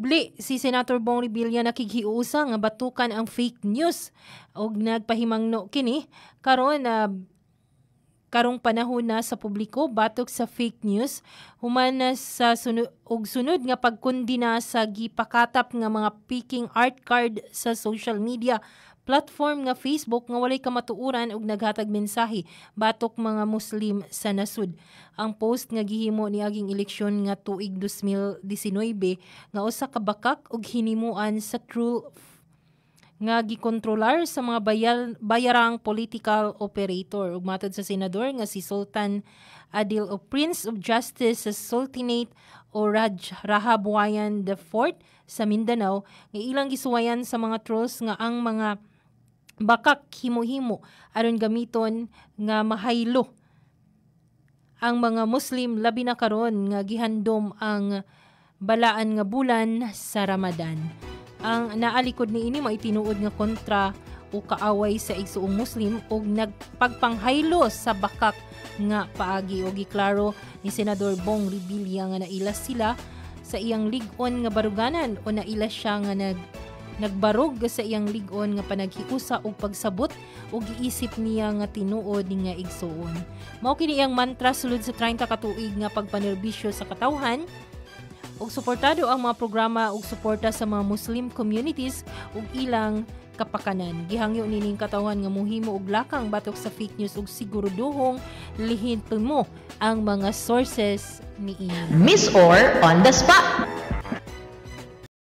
Subli si Senator Bong Revilla nakighiusa nga batukan ang fake news og nagpahimangno kini karon karong panahon na sa publiko batok sa fake news human na sa sunod nga pagkondina sa gipakatap nga mga peking art card sa social media platform nga Facebook nga walay kamatuoran ug naghatag mensahe batok mga Muslim sa nasud. Ang post nga gihimo niaging eleksyon nga tuig 2019 nga usa ka bakak ug hinimuan sa cruel nga gikontrolar sa mga bayarang political operator. Ug matod sa senador nga si Sultan Adil o Prince of Justice sa Sultanate o Rahabuayan IV sa Mindanao nga ilang gisuwayan sa mga trolls nga ang mga bakak himo-himo aron gamiton nga mahaylo ang mga Muslim labi na karon nga gihandom ang balaan nga bulan sa Ramadan. Ang naalikod ni ini maitinuod nga kontra o kaaway sa igsuong Muslim ug nagpagpanghaylo sa bakak nga paagi og giklaro ni Senador Bong Revilla nga naila sila sa iyang lig-on nga baruganan o naila siya nga nagbarog sa iyang lig-on nga panaghiusa og pagsabot ug giisip niya nga tinuod nga igsuon. Mao kini iyang mantra sulod sa 30 ka tuig nga pagpanerbisyo sa katawhan ug suportado ang mga programa ug suporta sa mga Muslim communities ug ilang kapakanan. Gihangyo nining katawhan nga mohimo og lakang batok sa fake news ug siguruduhong lihiton mo ang mga sources niini. Miss Or on the spot.